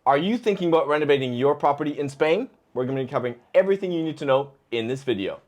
Are you thinking about renovating your property in Spain? We're going to be covering everything you need to know in this video.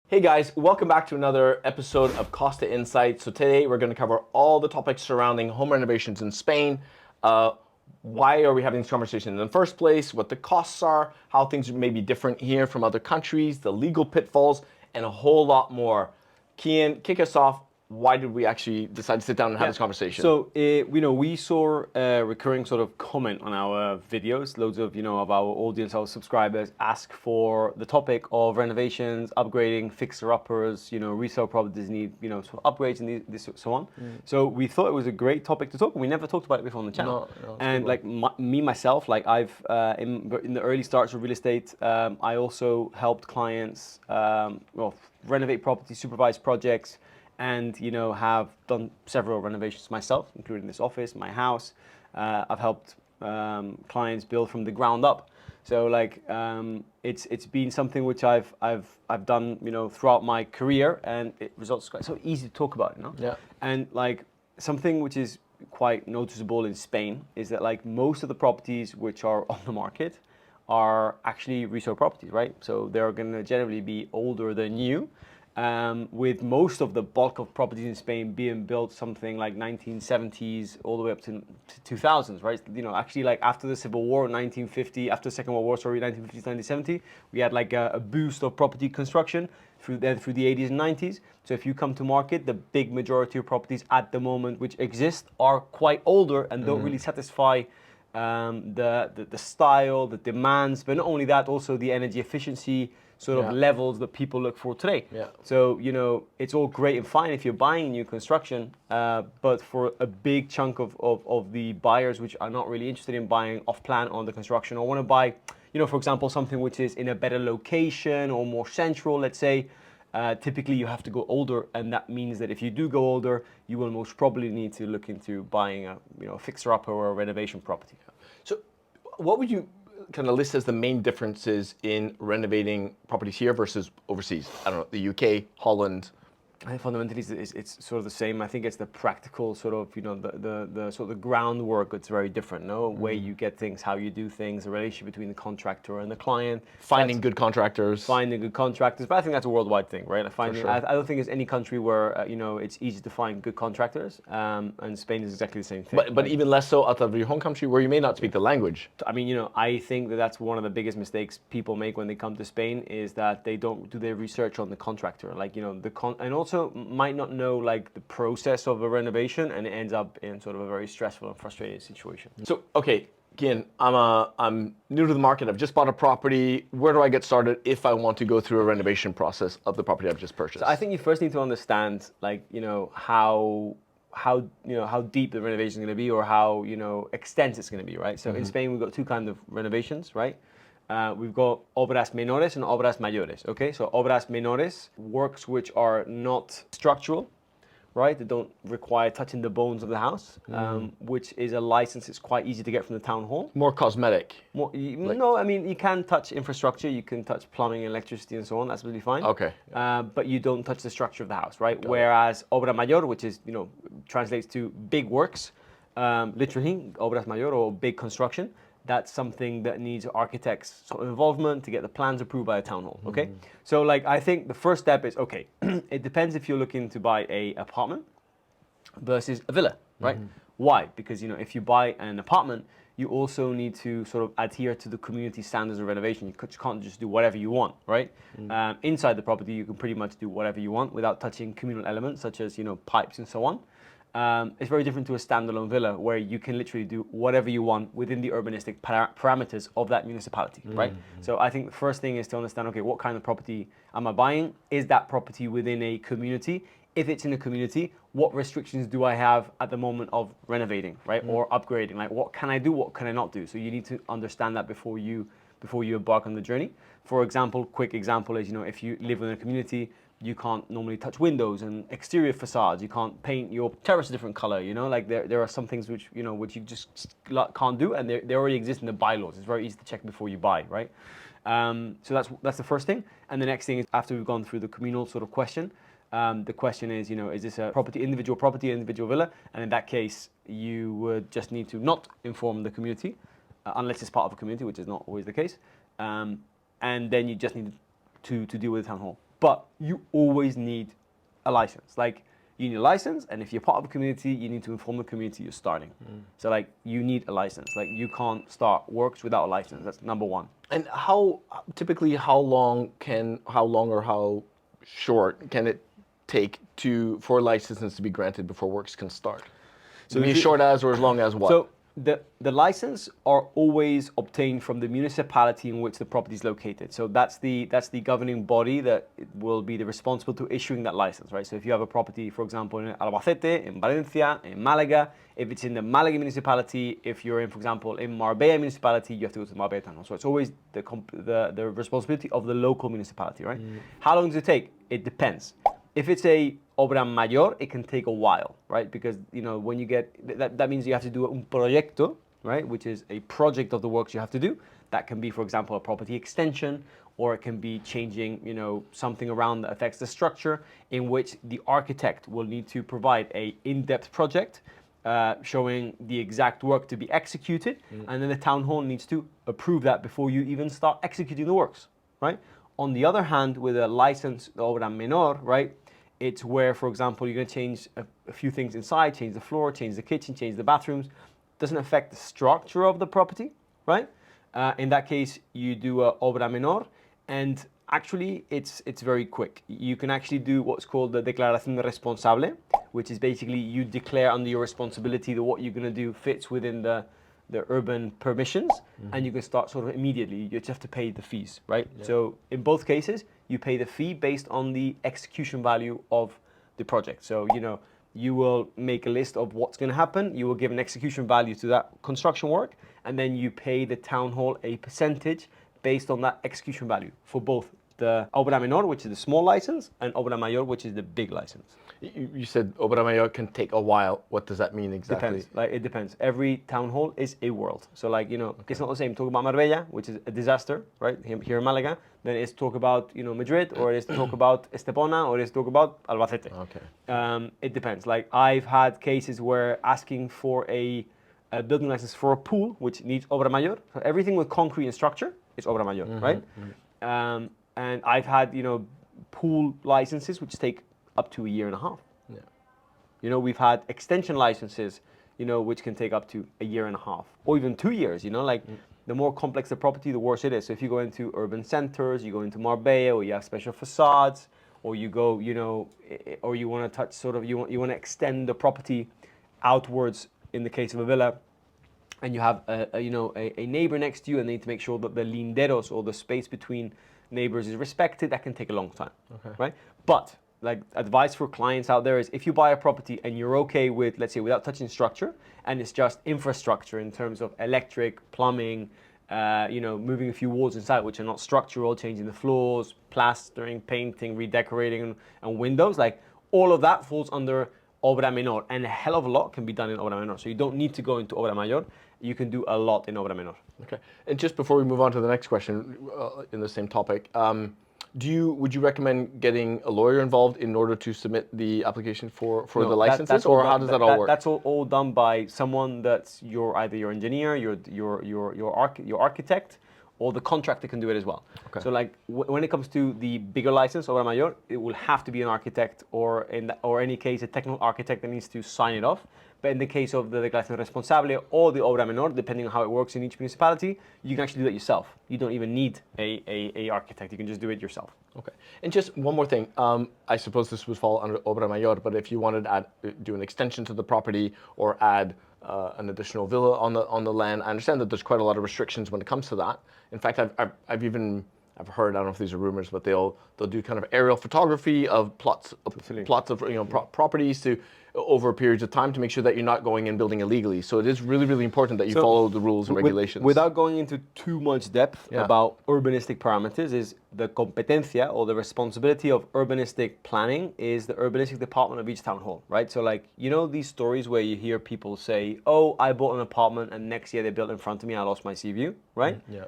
Hey guys, welcome back to another episode of Costa Insight. So today we're going to cover all the topics surrounding home renovations in Spain. Why are we having this conversation in the first place? What the costs are, how things may be different here from other countries, the legal pitfalls, and a whole lot more. Kian, kick us off. Why did we actually decide to sit down and have this conversation? So, we saw a recurring sort of comment on our videos. Loads of, of our audience, our subscribers ask for the topic of renovations, upgrading, fixer-uppers, resale properties need, sort of upgrades and this so on. So we thought it was a great topic to talk. We never talked about it before on the channel. No, and like myself, like I've, in the early starts of real estate, I also helped clients, renovate properties, supervise projects, and have done several renovations myself, including this office, my house. I've helped clients build from the ground up. So like it's been something which I've done throughout my career, and it results quite so easy to talk about, Yeah. And like something which is quite noticeable in Spain is that like most of the properties which are on the market are actually resale properties, right? So they're going to generally be older than new. With most of the bulk of properties in Spain being built something like 1970s all the way up to 2000s, right? Actually like after the Civil War, 1950, after the Second World War, 1950s, 1970, we had like a boost of property construction through the 80s and 90s. So if you come to market, the big majority of properties at the moment which exist are quite older and don't really satisfy the style, the demands, but not only that, also the energy efficiency sort of levels that people look for today. Yeah. So, it's all great and fine if you're buying new construction, but for a big chunk of the buyers which are not really interested in buying off-plan on the construction or want to buy, for example, something which is in a better location or more central, let's say, typically you have to go older, and that means that if you do go older, you will most probably need to look into buying a fixer-upper or a renovation property. So what would you kind of list as the main differences in renovating properties here versus overseas? I don't know, the UK, Holland. I think fundamentally it's sort of the same. I think it's the practical sort of, the sort of the groundwork that's very different, no? Way you get things, how you do things, the relationship between the contractor and the client. Finding good contractors. Finding good contractors, but I think that's a worldwide thing, right? I don't think there's any country where, it's easy to find good contractors, and Spain is exactly the same thing. But even less so out of your home country where you may not speak the language. I mean, I think that's one of the biggest mistakes people make when they come to Spain is that they don't do their research on the contractor, like, and also might not know like the process of a renovation, and it ends up in sort of a very stressful and frustrating situation. So, okay, Kian, I'm new to the market. I've just bought a property. Where do I get started if I want to go through a renovation process of the property I've just purchased? So I think you first need to understand like, how deep the renovation is going to be, or how, extensive it's going to be, right? So in Spain, we've got two kinds of renovations, right? We've got obras menores and obras mayores, okay? So obras menores, works which are not structural, right? They don't require touching the bones of the house, which is a license it's quite easy to get from the town hall. More cosmetic. No, I mean, you can touch infrastructure, you can touch plumbing, electricity, and so on, that's really fine. Okay. But you don't touch the structure of the house, right? Whereas obra mayor, which is, translates to big works, literally, obras mayor, or big construction, that's something that needs architects' sort of involvement to get the plans approved by the town hall, okay? So like, I think the first step is, okay, it depends if you're looking to buy a apartment versus a villa, right? Why? Because, if you buy an apartment, you also need to sort of adhere to the community standards of renovation. You can't just do whatever you want, right? Inside the property, you can pretty much do whatever you want without touching communal elements such as, pipes and so on. It's very different to a standalone villa where you can literally do whatever you want within the urbanistic parameters of that municipality, right? So I think the first thing is to understand, okay, what kind of property am I buying? Is that property within a community? If it's in a community, what restrictions do I have at the moment of renovating, right? Or upgrading? Like, what can I do? What can I not do? So you need to understand that before you embark on the journey. For example, quick example is, if you live in a community, you can't normally touch windows and exterior facades. You can't paint your terrace a different color. Like there are some things which which you just can't do, and they already exist in the bylaws. It's very easy to check before you buy, right? So that's the first thing. And the next thing is, after we've gone through the communal sort of question, The question is, is this a individual property, individual villa? And in that case, you would just need to not inform the community, unless it's part of a community, which is not always the case. And then you just need to deal with the town hall. But you always need a license. Like, you need a license, and if you're part of a community, you need to inform the community you're starting. So, like, you need a license. Like, you can't start works without a license. That's number one. And how long or how short can it take for licenses to be granted before works can start? So, as short as or as long as what? So the license are always obtained from the municipality in which the property is located. So that's the governing body that will be responsible to issuing that license, right? So if you have a property, for example, in Albacete, in Valencia, in Malaga, if it's in the Malaga municipality, if you're in, for example, in Marbella municipality, you have to go to the Marbella town hall. So it's always the responsibility of the local municipality, right? How long does it take? It depends. If it's a obra mayor, it can take a while, right? Because, when you get, that means you have to do un proyecto, right? Which is a project of the works you have to do. That can be, for example, a property extension, or it can be changing, something around that affects the structure, in which the architect will need to provide a in-depth project showing the exact work to be executed, and then the town hall needs to approve that before you even start executing the works, right? On the other hand, with a license, the obra menor, right? It's where, for example, you're going to change a few things inside, change the floor, change the kitchen, change the bathrooms. Doesn't affect the structure of the property, right? In that case, you do a obra menor, and actually, it's very quick. You can actually do what's called the declaración de responsable, which is basically you declare under your responsibility that what you're going to do fits within the urban permissions, and you can start sort of immediately. You just have to pay the fees, right? Yeah. So in both cases, you pay the fee based on the execution value of the project. So, you will make a list of what's going to happen. You will give an execution value to that construction work, and then you pay the town hall a percentage based on that execution value for both the obra menor, which is the small license, and obra mayor, which is the big license. You said obra mayor can take a while. What does that mean exactly? Depends. It depends. Every town hall is a world. So, It's not the same. Talk about Marbella, which is a disaster, right? Here in Malaga. Then it's talk about, Madrid, or it's talk about Estepona, or it's talk about Albacete. Okay. It depends. Like, I've had cases where asking for a building license for a pool, which needs obra mayor. So everything with concrete and structure is obra mayor, right? And I've had, pool licenses which take up to a year and a half. Yeah. We've had extension licenses, which can take up to a year and a half, or even 2 years. The more complex the property, the worse it is. So if you go into urban centers, you go into Marbella, or you have special facades, or you go, or you want to touch you want to extend the property outwards in the case of a villa, and you have a neighbor next to you, and they need to make sure that the linderos, or the space between neighbors, is respected. That can take a long time, right? But advice for clients out there is, if you buy a property and you're okay with, let's say, without touching structure, and it's just infrastructure in terms of electric, plumbing, moving a few walls inside which are not structural, changing the floors, plastering, painting, redecorating, and windows, all of that falls under obra menor, and a hell of a lot can be done in obra menor. So you don't need to go into obra mayor. You can do a lot in obra menor. Okay. And just before we move on to the next question, in the same topic, would you recommend getting a lawyer involved in order to submit the application for the licenses, or how does that all work? That's all done by someone that's either your engineer, your architect, or the contractor can do it as well. Okay. So when it comes to the bigger license, obra mayor, it will have to be an architect, or any case a technical architect that needs to sign it off. But in the case of the declaración responsable or the obra menor, depending on how it works in each municipality, you can actually do it yourself. You don't even need a architect. You can just do it yourself. Okay. And just one more thing. I suppose this would fall under obra mayor, but if you wanted to do an extension to the property, or add an additional villa on the land, I understand that there's quite a lot of restrictions when it comes to that. In fact, I've heard, I don't know if these are rumors, but they'll do kind of aerial photography of plots of properties over periods of time to make sure that you're not going and building illegally. So it is really, really important that you follow the rules and regulations. Without going into too much depth about urbanistic parameters, is the competencia, or the responsibility of urbanistic planning, is the urbanistic department of each town hall, right? So these stories where you hear people say, oh, I bought an apartment and next year they built in front of me, I lost my sea view, right? Yeah.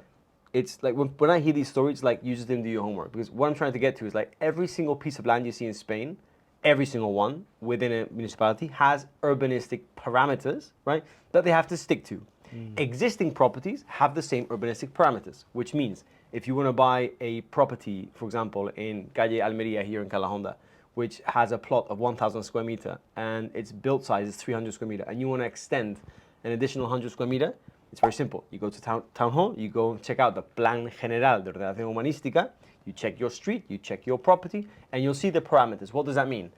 It's when I hear these stories, you just didn't do your homework. Because what I'm trying to get to is every single piece of land you see in Spain every single one within a municipality has urbanistic parameters, right, that they have to stick to. Existing properties have the same urbanistic parameters, which means if you want to buy a property, for example, in Calle Almería here in Calahonda, which has a plot of 1,000 square meter and its build size is 300 square meter, and you want to extend an additional 100 square meter, it's very simple. You go to town hall, you go check out the Plan General de Ordenación Humanística, you check your street, you check your property, and you'll see the parameters. What does that mean?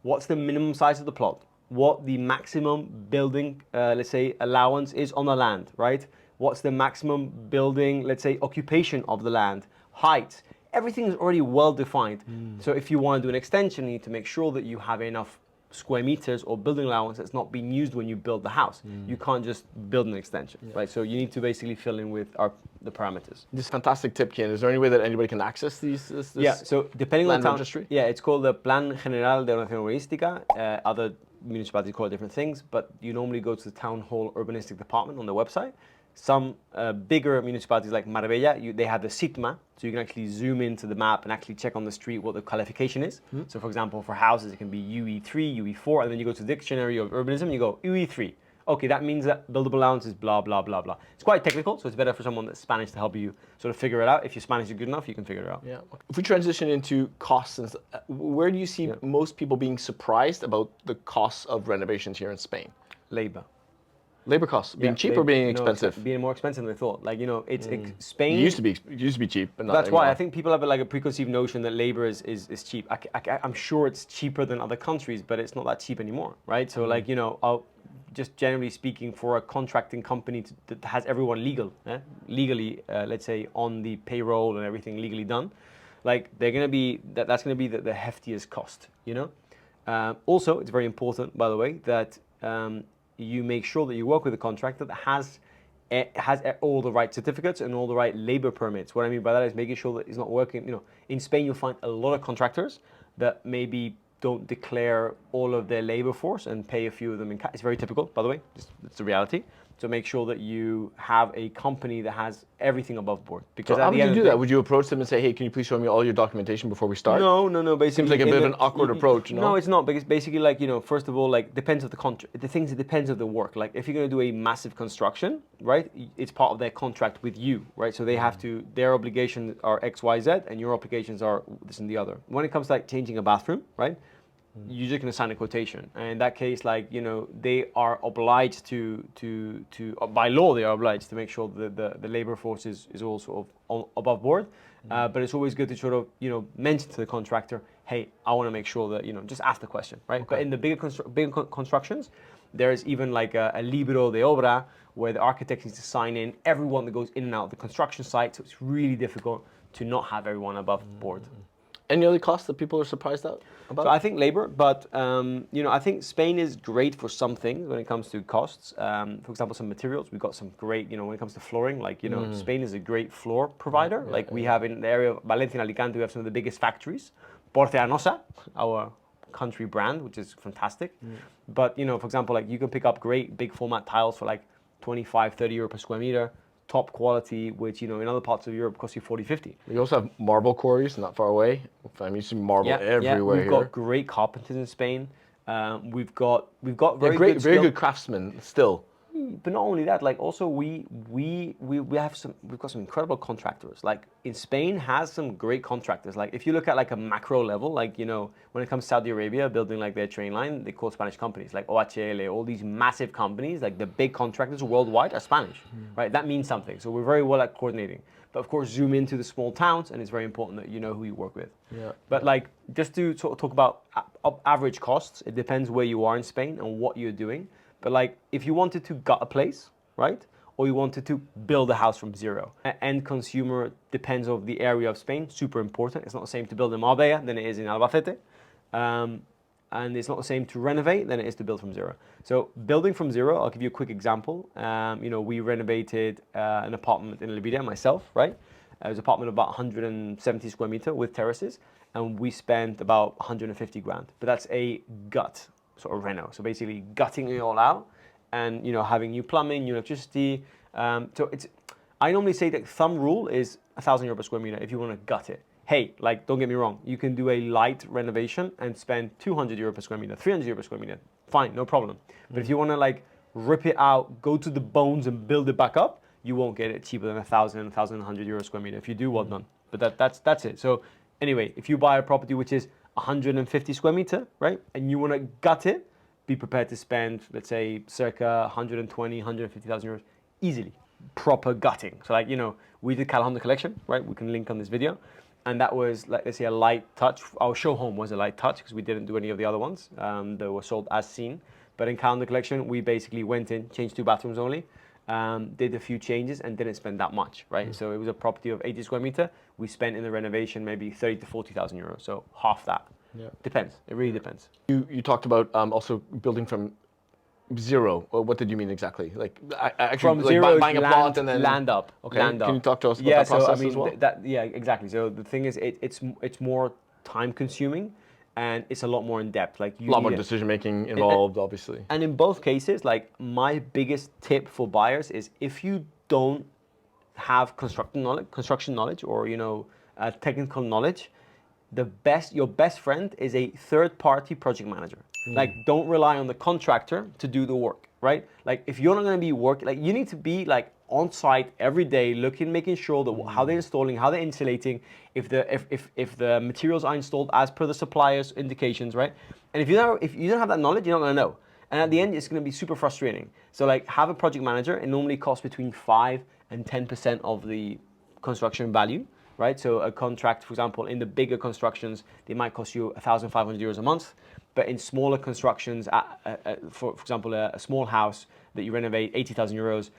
What's the minimum size of the plot? What the maximum building, let's say, allowance is on the land, right? What's the maximum building, let's say, occupation of the land, height? Everything is already well defined. So if you want to do an extension, you need to make sure that you have enough square meters or building allowance that's not being used when you build the house. You can't just build an extension, right? So you need to basically fill in with the parameters. This fantastic tip, Kian. Is there any way that anybody can access this Yeah, so depending on land the town, registry? yeah, it's called the Plan General de Ordenación Urbanística. Other municipalities call it different things, but you normally go to the Town Hall Urbanistic Department on the website. Some bigger municipalities like Marbella, they have the SITMA, so you can actually zoom into the map and actually check on the street what the qualification is. So for example, for houses, it can be UE3, UE4, and then you go to the Dictionary of Urbanism, you go UE3. Okay, that means that buildable allowance is blah, blah, blah, blah. It's quite technical, so it's better for someone that's Spanish to help you sort of figure it out. If your Spanish is good enough, you can figure it out. Yeah. If we transition into costs, and where do you see most people being surprised about the costs of renovations here in Spain? Labor. Labor costs being cheap or being expensive? Being more expensive than they thought. Like, it's Spain. It used to be cheap, but not That's anymore. why I think people have like a preconceived notion that labor is cheap. I'm sure it's cheaper than other countries, but it's not that cheap anymore, right? So like, just generally speaking, for a contracting company that has everyone legally, let's say, on the payroll and everything legally done, like they're gonna be that's gonna be the heftiest cost, Also, it's very important, by the way, that you make sure that you work with a contractor that has all the right certificates and all the right labor permits. What I mean by that is making sure that it's not working. In Spain, you'll find a lot of contractors that maybe don't declare all of their labor force and pay a few of them in cash. It's very typical, by the way. It's the reality. So make sure that you have a company that has everything above board. Because so how would you do that? Would you approach them and say, hey, can you please show me all your documentation before we start? No. Basically, seems like a bit of an awkward approach, no? No, it's not. Because basically, like, first of all, like, depends of the contract. The things, it depends of the work. Like, if you're going to do a massive construction, right, it's part of their contract with you, right? So they have to, their obligations are X, Y, Z, and your obligations are this and the other. When it comes to like changing a bathroom, right, you're just going to sign a quotation. And in that case, like, they are obliged to by law, they are obliged to make sure that the labor force is all sort of above board. But it's always good to sort of, mention to the contractor, hey, I want to make sure that, just ask the question, right? Okay. But in the bigger constructions, there is even like a libro de obra where the architect needs to sign in everyone that goes in and out of the construction site. So it's really difficult to not have everyone above board. Any other costs that people are surprised about? So I think labor, but I think Spain is great for some things when it comes to costs. For example, some materials. We've got some great, when it comes to flooring, like, Spain is a great floor provider. We have in the area of Valencia and Alicante, we have some of the biggest factories. Porcelanosa, our country brand, which is fantastic. But, for example, like you can pick up great big format tiles for like 25, 30 euro per square meter. Top quality, which in other parts of Europe cost you 40, 50. We also have marble quarries not far away. I mean, you see marble everywhere. We've got great carpenters in Spain. We've got very good craftsmen still. But not only that, like also we've got some incredible contractors. Like in Spain has some great contractors. Like if you look at like a macro level, like when it comes to Saudi Arabia building like their train line, they call Spanish companies like OHL, all these massive companies, like the big contractors worldwide are Spanish, right? That means something. So we're very well at coordinating. But of course, zoom into the small towns, and it's very important that you know who you work with. Yeah. But like just to sort of talk about average costs, it depends where you are in Spain and what you're doing. But like, if you wanted to gut a place, right? Or you wanted to build a house from zero. End consumer depends on the area of Spain, super important. It's not the same to build in Marbella than it is in Albacete. And it's not the same to renovate than it is to build from zero. So building from zero, I'll give you a quick example. We renovated an apartment in Liberia myself, right? It was an apartment of about 170 square meter with terraces. And we spent about 150 grand. But that's a gut sort of reno. So basically gutting it all out and, having new plumbing, new electricity. So I normally say that thumb rule is 1,000 euro per square meter if you want to gut it. hey, like, don't get me wrong, you can do a light renovation and spend 200 euro per square meter, 300 euro per square meter. Fine, no problem. But if you want to like rip it out, go to the bones and build it back up, you won't get it cheaper than 1,100 euro square meter. If you do, well done. But that's it. So anyway, if you buy a property which is 150 square meter, right, and you want to gut it, be prepared to spend, let's say, circa 120, 150,000 euros easily. Proper gutting. So like, you know, we did Calhoun collection, right? We can link on this video. And that was, like, let's say, a light touch. Our show home was a light touch because we didn't do any of the other ones that were sold as seen. But in Calhoun collection, we basically went in, changed 2 bathrooms only, did a few changes and didn't spend that much, right? So it was a property of 80 square meter. We spent in the renovation maybe 30 to 40,000 euros. So half that. Yeah. Depends. It really depends. You talked about also building from zero. Well, what did you mean exactly? Like actually From like zero, buying a plot and then land up. Okay. Land up. Can you talk to us about that process as well? Yeah, exactly. So the thing is, it's more time consuming, and it's a lot more in depth. Like a lot more decision making involved, obviously. And in both cases, like my biggest tip for buyers is if you don't have construction knowledge, or technical knowledge, your best friend is a third-party project manager. Like, don't rely on the contractor to do the work, right? Like, if you're not going to be working, like, you need to be like on site every day, making sure that how they're installing, how they're insulating, if the materials are installed as per the supplier's indications, right? And if you don't have that knowledge, you're not going to know. And at the end, it's going to be super frustrating. So, like, have a project manager. It normally costs between 5 and 10% of the construction value. Right, so a contract, for example, in the bigger constructions, they might cost you 1,500 euros a month. But in smaller constructions, for example, a small house that you renovate, 80,000 euros,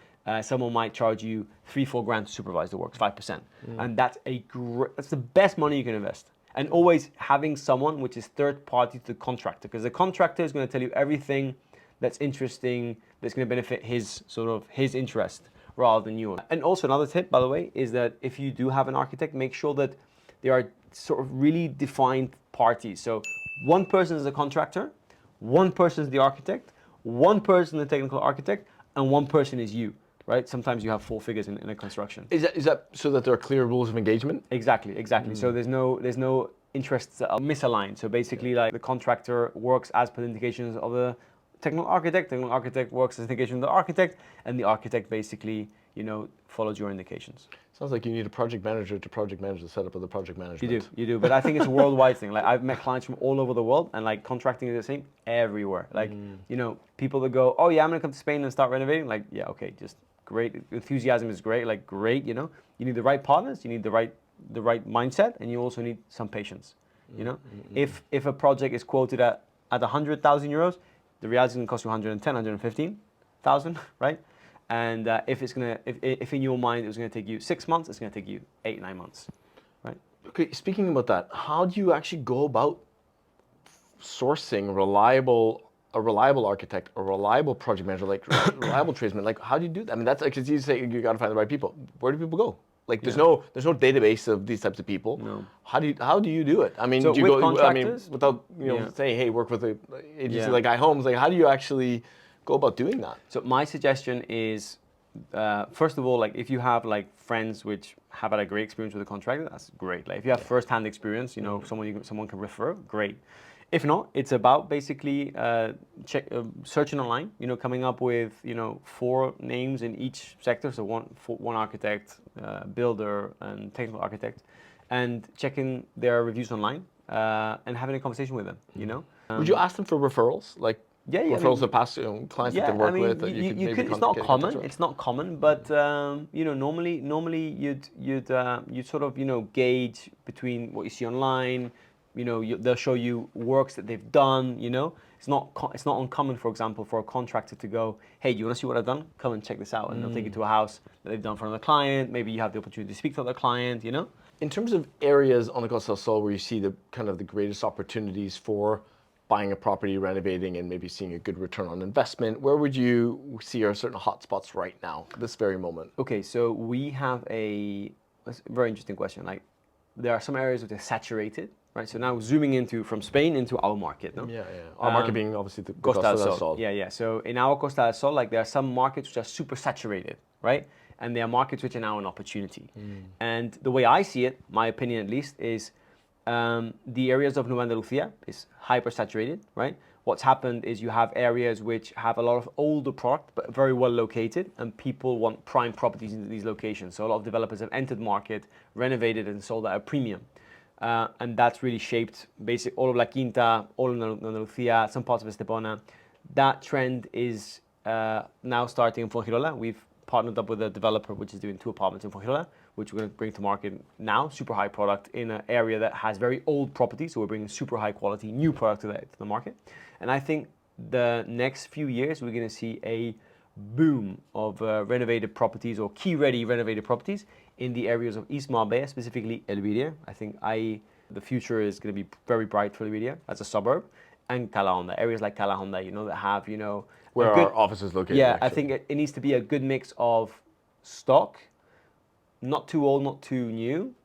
someone might charge you 3-4 grand to supervise the works, 5%, and that's the best money you can invest. And always having someone which is third party to the contractor, because the contractor is going to tell you everything that's interesting, that's going to benefit his interest, rather than you. And also another tip, by the way, is that if you do have an architect, make sure that there are sort of really defined parties. So one person is the contractor, one person is the architect, one person is the technical architect, and one person is you, right? Sometimes you have 4 figures in a construction. Is that so that there are clear rules of engagement? Exactly. So there's no interests that are misaligned. So basically, like, the contractor works as per the indications of the technical architect works as indication of the architect, and the architect basically, follows your indications. Sounds like you need a project manager to manage the setup of the project management. You do, but I think it's a worldwide thing. Like, I've met clients from all over the world, and like contracting is the same everywhere. Like, people that go, oh yeah, I'm gonna come to Spain and start renovating. Like, yeah, okay, just great. Enthusiasm is great. Like, great. You need the right partners, you need the right mindset, and you also need some patience. If a project is quoted at 100,000 euros, the reality is going to cost you 110, 115,000, right? And if in your mind it was going to take you 6 months, it's going to take you 8-9 months, right? Okay, speaking about that, how do you actually go about sourcing a reliable architect, a reliable project manager, like reliable tradesman? Like, how do you do that? I mean, that's like, because you say you got to find the right people. Where do people go? Like, there's no database of these types of people. No. How do you do it? I mean, So do you with go? contractors, without say, hey, work with an agency like iHomes. Like, how do you actually go about doing that? So my suggestion is, first of all, like, if you have like friends which have had a great experience with a contractor, that's great. Like, if you have first-hand experience, someone can refer, great. If not, it's about basically searching online, coming up with 4 names in each sector, so one architect, builder, and technical architect, and checking their reviews online and having a conversation with them. Would you ask them for referrals, like referrals of past clients that they work with that you could maybe it's not common. It's not common, but normally you'd sort of gauge between what you see online. They'll show you works that they've done. It's not uncommon, for example, for a contractor to go, hey, do you want to see what I've done? Come and check this out, and they'll take you to a house that they've done for another client. Maybe you have the opportunity to speak to other client. In terms of areas on the Costa del Sol where you see the greatest opportunities for buying a property, renovating, and maybe seeing a good return on investment, where would you see are certain hotspots right now, this very moment? Okay, so we have a very interesting question. Like, there are some areas which are saturated, right? So now zooming from Spain into our market, no? Yeah. Our market being obviously the Costa del Sol. Sol. Yeah. So in our Costa del Sol, like there are some markets which are super saturated, right? And there are markets which are now an opportunity. And the way I see it, my opinion at least, is the areas of Nueva Andalucía is hyper saturated, right? What's happened is you have areas which have a lot of older product, but very well located, and people want prime properties into these locations. So a lot of developers have entered the market, renovated, and sold at a premium. And that's really shaped basically all of La Quinta, all of Andalucía, some parts of Estepona. That trend is now starting in Fuengirola. We've partnered up with a developer which is doing 2 apartments in Fuengirola, which we're going to bring to market now. Super high product in an area that has very old property, so we're bringing super high quality new product to the market. And I think the next few years we're going to see a boom of renovated properties or key-ready renovated properties in the areas of East Marbella, specifically Elviria. I think the future is going to be very bright for Elviria as a suburb, and Calahonda, areas like Calahonda, that have, where our office is located. Yeah, actually. I think it needs to be a good mix of stock, not too old, not too new,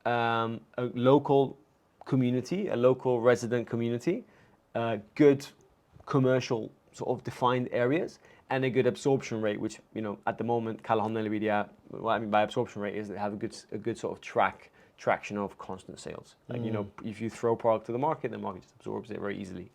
a local community, a local resident community, good commercial sort of defined areas, and a good absorption rate, which, at the moment, Calahonda and Elviria, what I mean by absorption rate is they have a good sort of traction of constant sales. Like, if you throw product to the market just absorbs it very easily.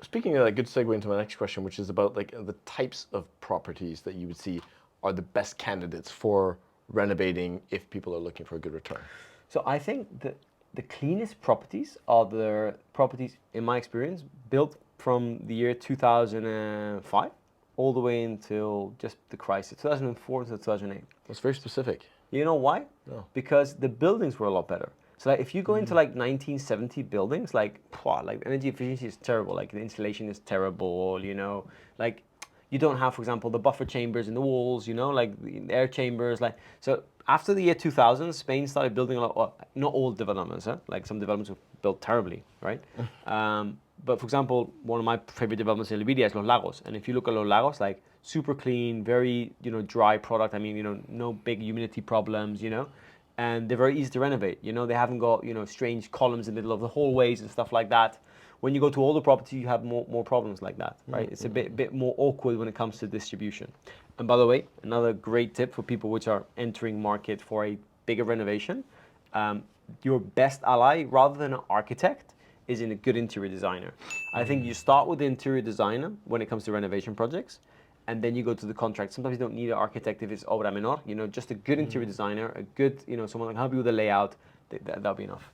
Speaking of that, good segue into my next question, which is about like the types of properties that you would see are the best candidates for renovating if people are looking for a good return. So I think that the cleanest properties are the properties, in my experience, built from the year 2005 all the way until just the crisis, 2004 to 2008. That's very specific. You know why? No. Because the buildings were a lot better. So like if you go into like 1970 buildings, like energy efficiency is terrible. Like the insulation is terrible. Like you don't have, for example, the buffer chambers in the walls. Like the air chambers. Like so after the year 2000, Spain started building a lot. Well, not all developments. Like some developments were built terribly, right? But for example, one of my favorite developments in Elviria is Los Lagos. And if you look at Los Lagos, like super clean, very dry product. I mean, no big humidity problems. And they're very easy to renovate. They haven't got strange columns in the middle of the hallways and stuff like that. When you go to older property, you have more problems like that, right? It's a bit more awkward when it comes to distribution. And by the way, another great tip for people which are entering market for a bigger renovation, your best ally, rather than an architect, is in a good interior designer. I think you start with the interior designer when it comes to renovation projects, and then you go to the contract. Sometimes you don't need an architect if it's obra menor, just a good interior designer, a good, someone that can help you with the layout, that'll be enough.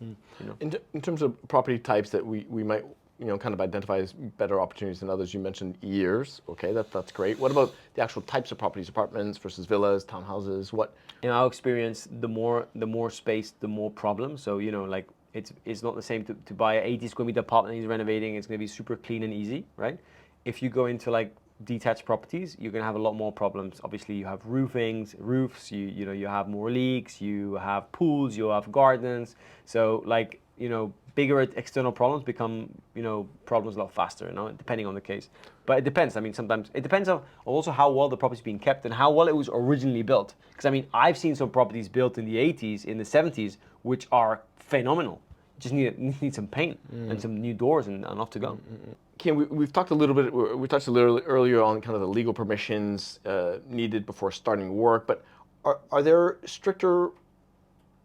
In terms of property types that we might, kind of identify as better opportunities than others, you mentioned years. Okay, that's great. What about the actual types of properties, apartments versus villas, townhouses? What? In our experience, the more space, the more problems. So, like it's not the same to buy an 80 square meter apartment he's renovating. It's going to be super clean and easy, right? If you go into like detached properties, you're going to have a lot more problems. Obviously, you have roofs, you have more leaks, you have pools, you have gardens. So like, bigger external problems become, problems a lot faster, depending on the case. But it depends. I mean, sometimes it depends on also how well the property's being kept and how well it was originally built. Because I mean, I've seen some properties built in the 80s, in the 70s, which are phenomenal. Just need some paint and some new doors and off to go. Kian, we've touched a little earlier on kind of the legal permissions needed before starting work, but are there stricter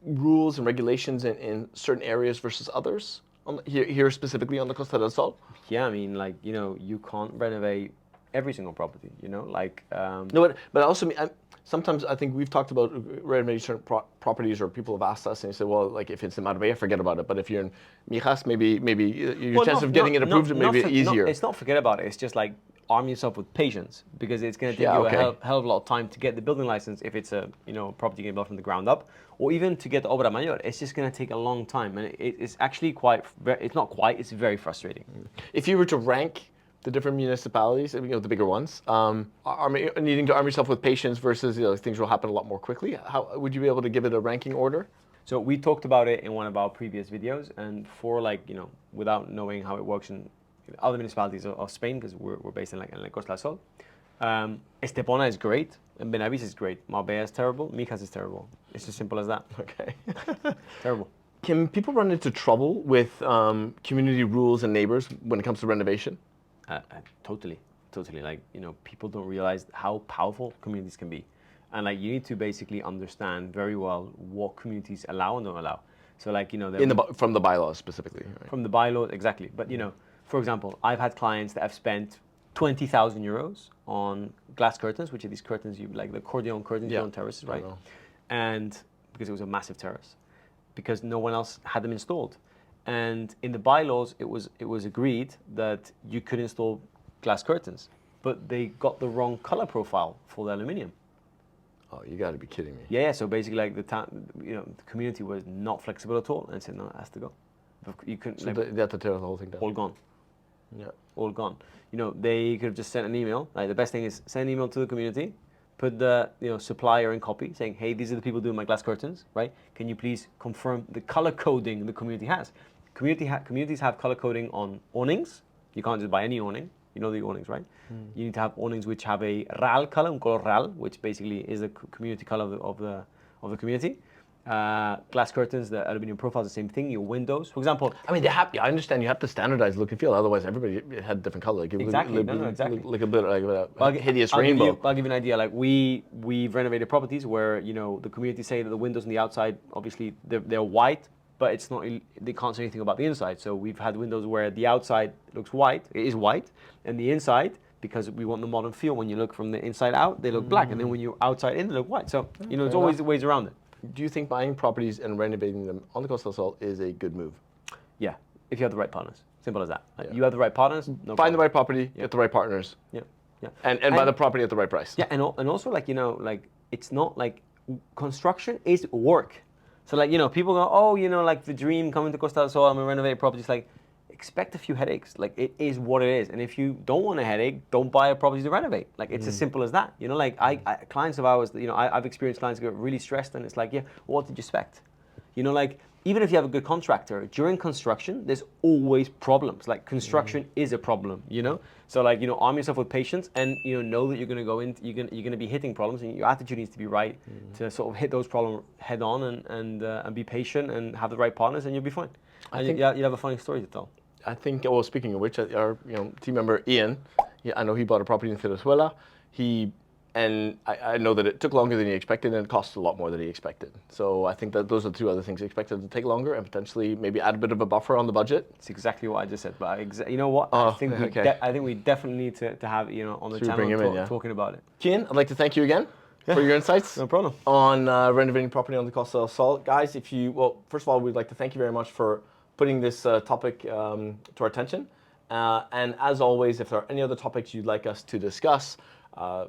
rules and regulations in certain areas versus others? Here specifically on the Costa del Sol? Yeah, I mean, like, you can't renovate every single property, No, but also, sometimes I think we've talked about renovating certain properties, or people have asked us and you say, well, like if it's in Marbella, forget about it. But if you're in Mijas, maybe your chance of getting it approved may be easier. It's not forget about it. It's just like arm yourself with patience, because it's going to take you a hell of a lot of time to get the building license if it's a property getting built from the ground up, or even to get the obra mayor. It's just going to take a long time, and it's actually it's very frustrating. If you were to rank the different municipalities, the bigger ones, needing to arm yourself with patience versus things will happen a lot more quickly, how would you be able to give it a ranking order? So we talked about it in one of our previous videos, and for without knowing how it works in other municipalities of Spain, because we're based in La Costa del Sol, Estepona is great, and Benavides is great. Marbella is terrible, Mijas is terrible. It's as simple as that. Okay. Terrible. Can people run into trouble with community rules and neighbors when it comes to renovation? Totally. Like, people don't realize how powerful communities can be. And like, you need to basically understand very well what communities allow and don't allow. So like, From the bylaws specifically. Right? from the bylaws, exactly. But for example, I've had clients that have spent 20,000 euros on glass curtains, which are these curtains, like the accordion curtains on terraces, right? And because it was a massive terrace, because no one else had them installed. And in the bylaws, it was agreed that you could install glass curtains, but they got the wrong color profile for the aluminium. Oh, you got to be kidding me. Yeah. So basically, like the community was not flexible at all, and said no, it has to go. You couldn't. So they had to tear the whole thing down. All gone. Yeah. All gone. They could have just sent an email. Like the best thing is send an email to the community, put the supplier in copy, saying, hey, these are the people doing my glass curtains, right? Can you please confirm the color coding the community has? Communities have color coding on awnings. You can't just buy any awning. You know the awnings, right? You need to have awnings which have a RAL color, un color RAL, which basically is the community color of the community. Glass curtains, the aluminum profile is the same thing. Your windows, for example. I mean, I understand you have to standardize look and feel. Otherwise, everybody had different color. Like, Exactly. Exactly. Like a bit like a hideous rainbow. I'll give you an idea. Like we've renovated properties where the community say that the windows on the outside, obviously they're white, but it's not. They can't say anything about the inside. So we've had windows where the outside looks white, it is white, and the inside, because we want the modern feel, when you look from the inside out, they look black, and then when you're outside in, they look white. So there's always ways around it. Do you think buying properties and renovating them on the Costa del Sol is a good move? Yeah, if you have the right partners. Simple as that. Like, you have the right partners. No Find the right property, get the right partners. Yeah. And buy the property at the right price. Yeah, and also like it's not like construction is work. So like people go, like the dream coming to Costa del Sol, I'm gonna renovate properties. Like, expect a few headaches. Like, it is what it is. And if you don't want a headache, don't buy a property to renovate. Like, it's as simple as that. Like clients of ours, I've experienced clients get really stressed, and it's like, yeah, what did you expect? Like, even if you have a good contractor, during construction, there's always problems. Like, construction is a problem, So like, arm yourself with patience, and know that you're gonna go in, you're gonna be hitting problems, and your attitude needs to be right to sort of hit those problems head on, and be patient and have the right partners, and you'll be fine. I think you'll have a funny story to tell. I think, well, speaking of which, our team member Ian, I know he bought a property in Venezuela. I know that it took longer than he expected, and it cost a lot more than he expected. So I think that those are two other things. He expected to take longer and potentially maybe add a bit of a buffer on the budget. It's exactly what I just said. But you know what? I think we definitely need to have on the channel talking about it. Kian, I'd like to thank you again for your insights. No problem. On renovating property on the Costa del Sol. Guys, first of all, we'd like to thank you very much for putting this topic to our attention. And as always, if there are any other topics you'd like us to discuss, have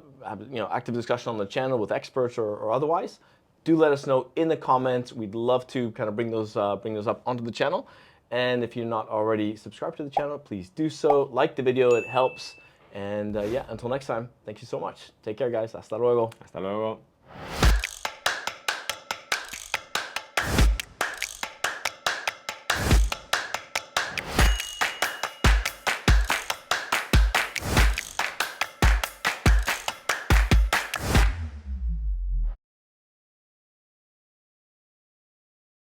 active discussion on the channel with experts or otherwise, do let us know in the comments. We'd love to kind of bring those up onto the channel. And if you're not already subscribed to the channel, please do so. Like the video, it helps. And until next time, thank you so much. Take care, guys. Hasta luego. Hasta luego.